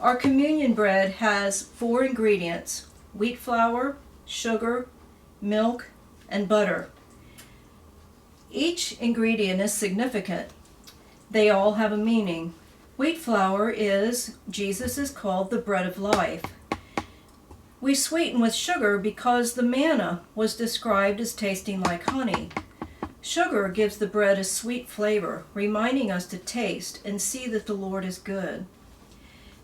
Our communion bread has 4 ingredients: wheat flour, sugar, milk, and butter. Each ingredient is significant. They all have a meaning. Wheat flour is, Jesus is called the bread of life. We sweeten with sugar because the manna was described as tasting like honey. Sugar gives the bread a sweet flavor, reminding us to taste and see that the Lord is good.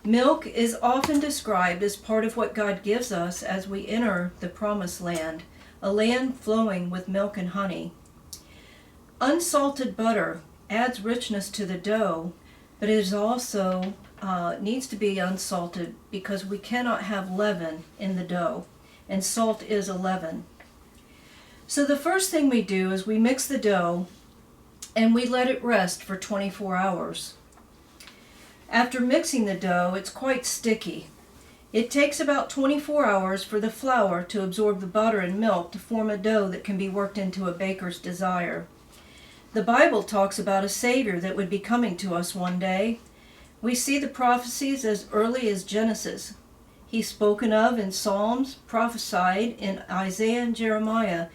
Milk is often described as part of what God gives us as we enter the promised land, a land flowing with milk and honey. Unsalted butter adds richness to the dough, but it is also needs to be unsalted because we cannot have leaven in the dough, and salt is a leaven. So the first thing we do is we mix the dough and we let it rest for 24 hours. After mixing the dough, it's quite sticky. It takes about 24 hours for the flour to absorb the butter and milk to form a dough that can be worked into a baker's desire. The Bible talks about a Savior that would be coming to us one day. We see the prophecies as early as Genesis. He's spoken of in Psalms, prophesied in Isaiah and Jeremiah,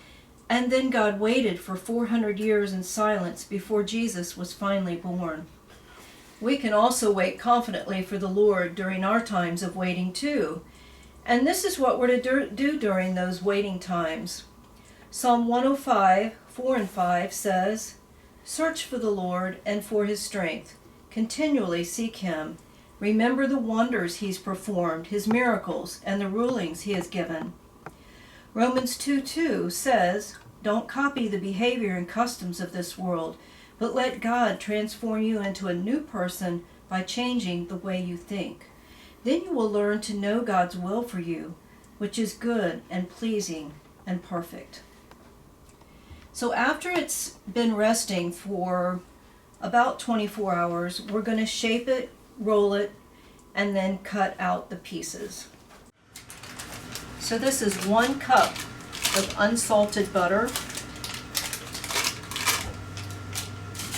and then God waited for 400 years in silence before Jesus was finally born. We can also wait confidently for the Lord during our times of waiting too. And this is what we're to do during those waiting times. Psalm 105, 4 and 5 says, "Search for the Lord and for his strength. Continually seek him. Remember the wonders he's performed, his miracles, and the rulings he has given." Romans 2:2 says, "Don't copy the behavior and customs of this world, but let God transform you into a new person by changing the way you think. Then you will learn to know God's will for you, which is good and pleasing and perfect." So after it's been resting for about 24 hours, we're going to shape it, roll it, and then cut out the pieces. So this is 1 cup of unsalted butter.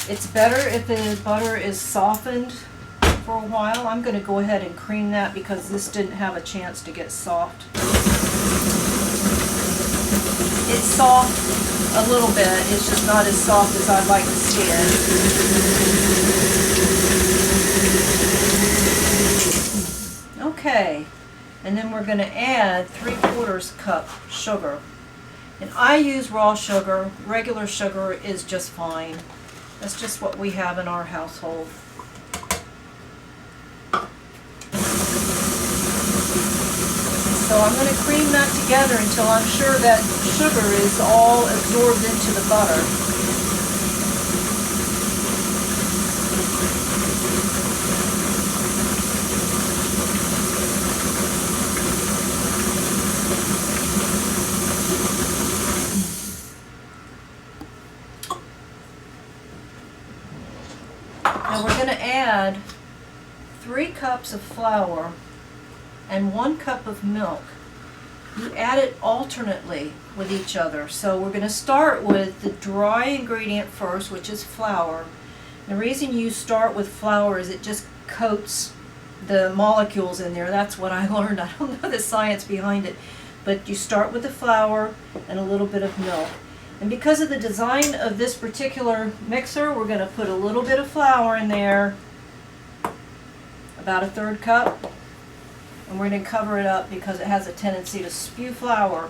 It's better if the butter is softened for a while. I'm going to go ahead and cream that because this didn't have a chance to get soft. It's soft a little bit, it's just not as soft as I'd like to see it. Okay, and then we're going to add 3/4 cup sugar. And I use raw sugar. Regular sugar is just fine. That's just what we have in our household. So I'm going to cream that together until I'm sure that sugar is all absorbed into the butter. Now we're going to add 3 cups of flour and 1 cup of milk. You add it alternately with each other. So we're going to start with the dry ingredient first, which is flour. The reason you start with flour is it just coats the molecules in there. That's what I learned. I don't know the science behind it. But you start with the flour and a little bit of milk. And because of the design of this particular mixer, we're going to put a little bit of flour in there, about 1/3 cup. And we're going to cover it up because it has a tendency to spew flour.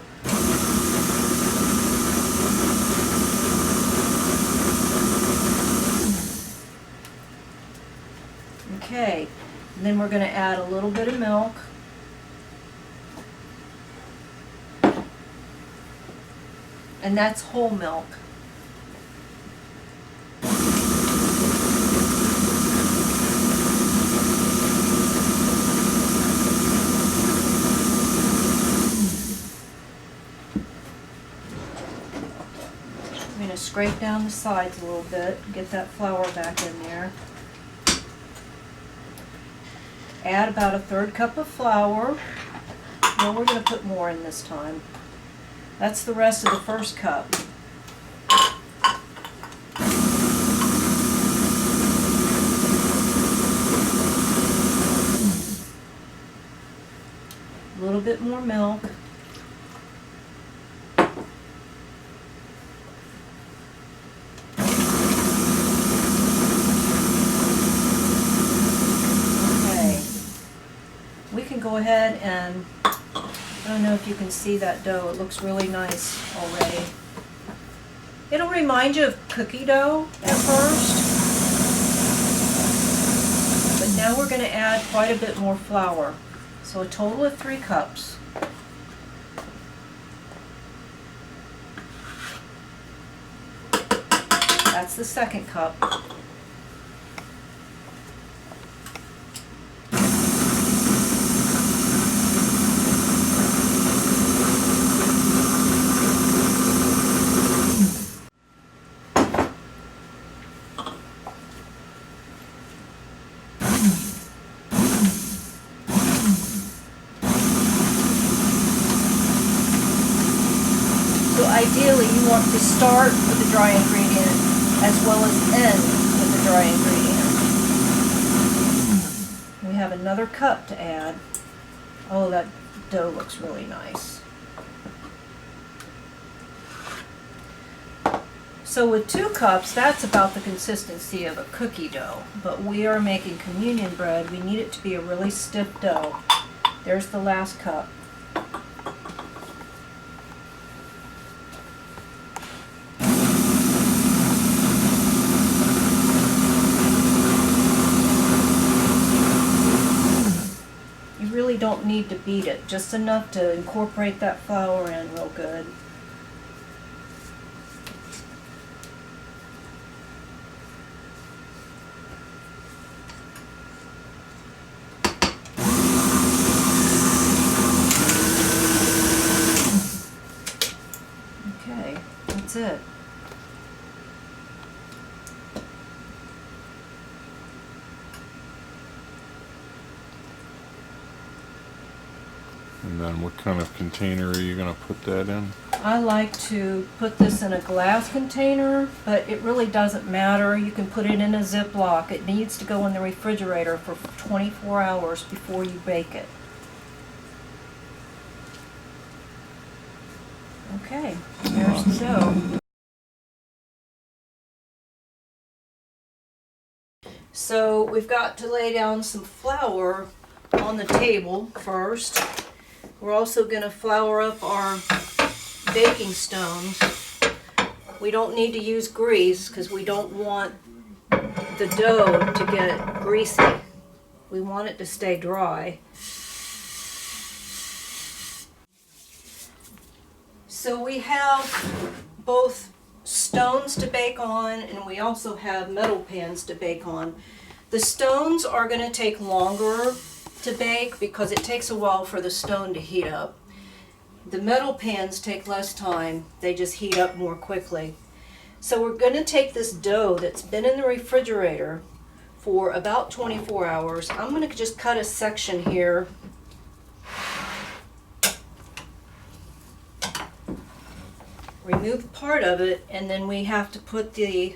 Okay, and then we're going to add a little bit of milk. And that's whole milk. I'm going to scrape down the sides a little bit, get that flour back in there. Add about 1/3 cup of flour. No, we're going to put more in this time. That's the rest of the first cup. bit more milk. Okay. We can go ahead and, I don't know if you can see that dough, it looks really nice already. It'll remind you of cookie dough at first, but now we're going to add quite a bit more flour. So a total of 3 cups. That's the second cup. So ideally you want to start with the dry ingredient as well as end with the dry ingredient. We have another cup to add. Oh, that dough looks really nice. So with 2 cups, that's about the consistency of a cookie dough. But we are making communion bread. We need it to be a really stiff dough. There's the last cup. You really don't need to beat it, just enough to incorporate that flour in real good. Okay, that's it. And then what kind of container are you going to put that in? I like to put this in a glass container, but it really doesn't matter. You can put it in a Ziploc. It needs to go in the refrigerator for 24 hours before you bake it. Okay, there's the dough. So we've got to lay down some flour on the table first. We're also going to flour up our baking stones. We don't need to use grease because we don't want the dough to get greasy. We want it to stay dry. So we have both stones to bake on, and we also have metal pans to bake on. The stones are going to take longer to bake because it takes a while for the stone to heat up. The metal pans take less time, they just heat up more quickly. So we're going to take this dough that's been in the refrigerator for about 24 hours. I'm going to just cut a section here. Remove part of it, and then we have to put the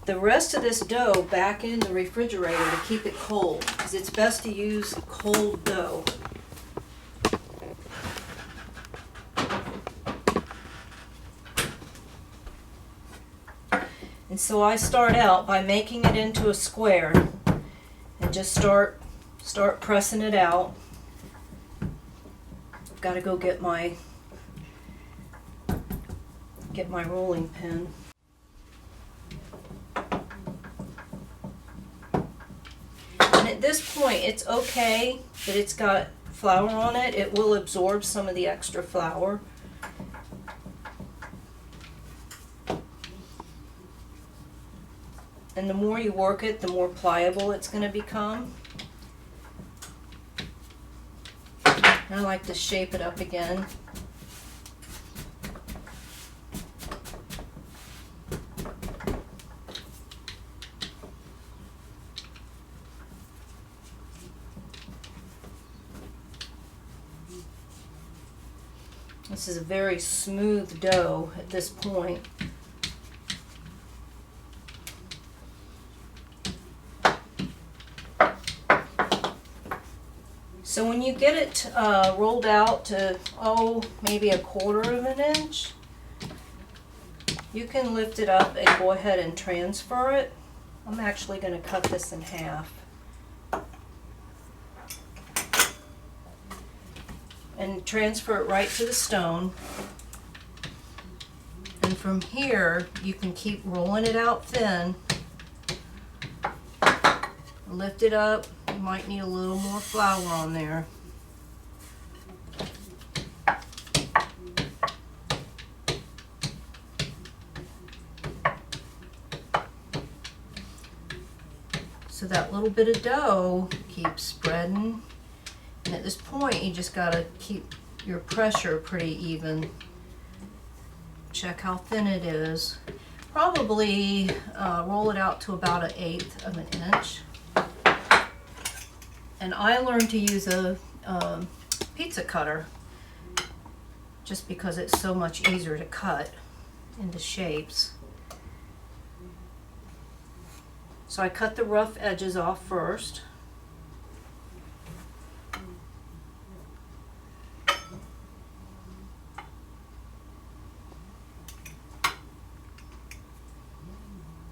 rest of this dough back in the refrigerator to keep it cold, because it's best to use cold dough. And so I start out by making it into a square and just start pressing it out. I've got to go get my rolling pin. And at this point, it's okay that it's got flour on it. It will absorb some of the extra flour. And the more you work it, the more pliable it's going to become. And I like to shape it up again. This is a very smooth dough at this point. So when you get it rolled out to, maybe 1/4 of an inch, you can lift it up and go ahead and transfer it. I'm actually going to cut this in half. And transfer it right to the stone. And from here, you can keep rolling it out thin. Lift it up. You might need a little more flour on there. So that little bit of dough keeps spreading. And at this point, you just gotta keep your pressure pretty even. Check how thin it is. Probably roll it out to about 1/8 of an inch. And I learned to use a pizza cutter just because it's so much easier to cut into shapes. So I cut the rough edges off first.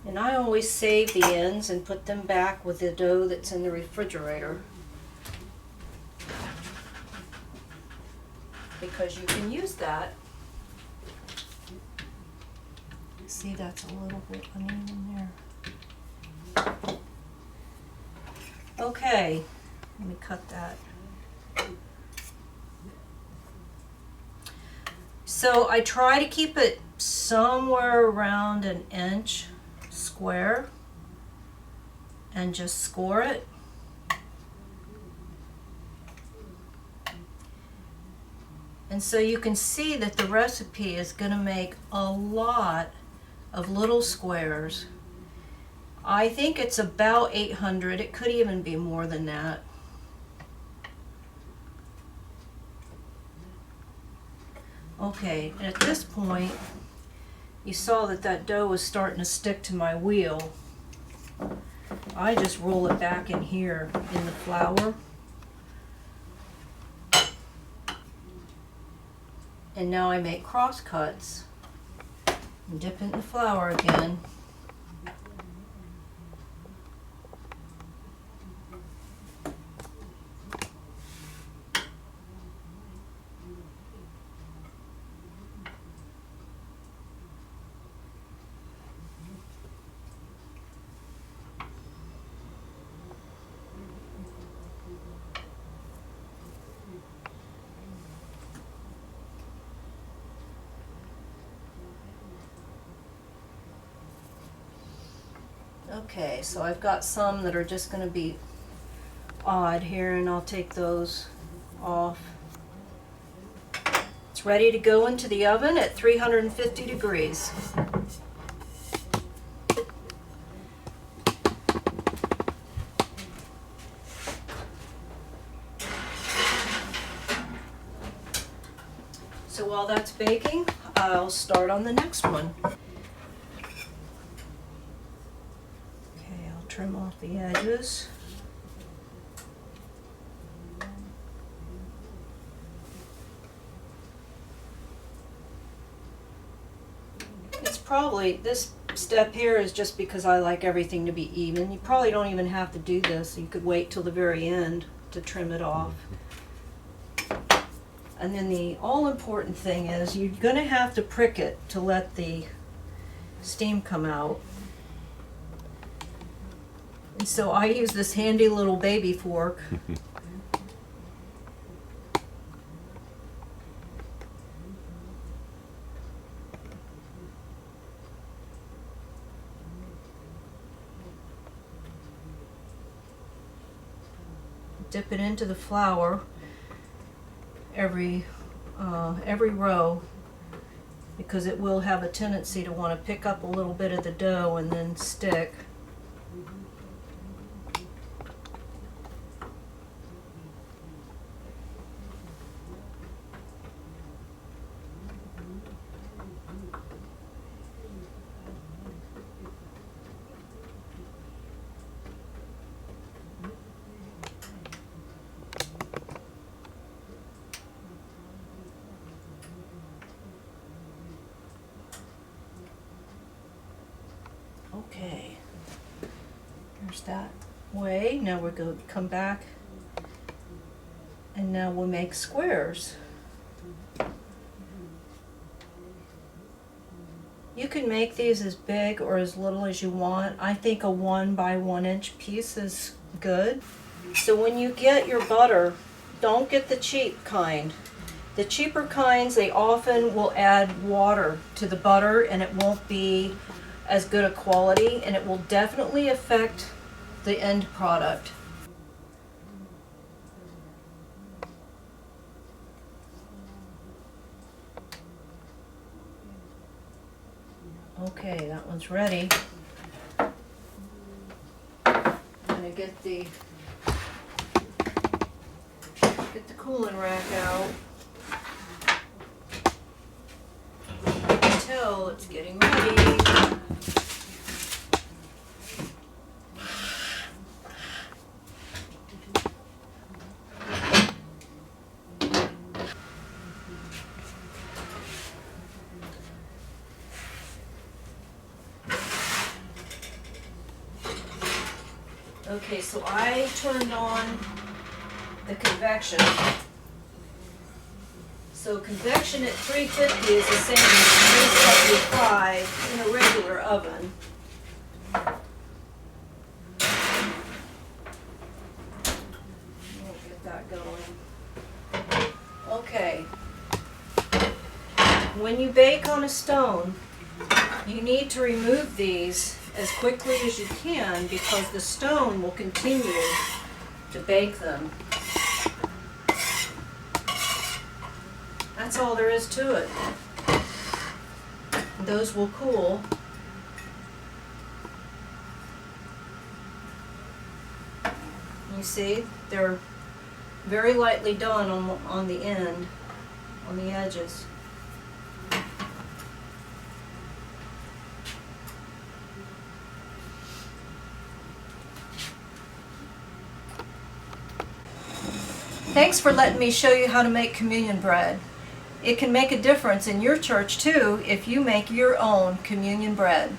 And I always save the ends and put them back with the dough that's in the refrigerator, because you can use that. See, that's a little bit uneven there. Okay, let me cut that. So I try to keep it somewhere around 1 inch square and just score it. And so you can see that the recipe is going to make a lot of little squares. I think it's about 800. It could even be more than that. Okay, and at this point, you saw that that dough was starting to stick to my wheel. I just roll it back in here in the flour. And now I make cross cuts and dip it in the flour again. Okay, so I've got some that are just going to be odd here, and I'll take those off. It's ready to go into the oven at 350 degrees. So while that's baking, I'll start on the next one. Trim off the edges. It's probably, this step here is just because I like everything to be even. You probably don't even have to do this. You could wait till the very end to trim it off. And then the all-important thing is you're going to have to prick it to let the steam come out. And so I use this handy little baby fork. Dip it into the flour every row, because it will have a tendency to want to pick up a little bit of the dough and then stick. Okay. There's that way. Now we're going to come back and now we'll make squares. You can make these as big or as little as you want. I think a 1 by 1 inch piece is good. So when you get your butter, don't get the cheap kind. The cheaper kinds, they often will add water to the butter and it won't be as good a quality, and it will definitely affect the end product. Okay, that one's ready. I'm gonna get the cooling rack out. You can tell it's getting ready. Okay, so I turned on the convection. So convection at 350 is the same as 375 in a regular oven. We'll get that going. Okay. When you bake on a stone, you need to remove these as quickly as you can because the stone will continue to bake them. That's all there is to it. Those will cool. You see, they're very lightly done on the end, on the edges. Thanks for letting me show you how to make communion bread. It can make a difference in your church too if you make your own communion bread.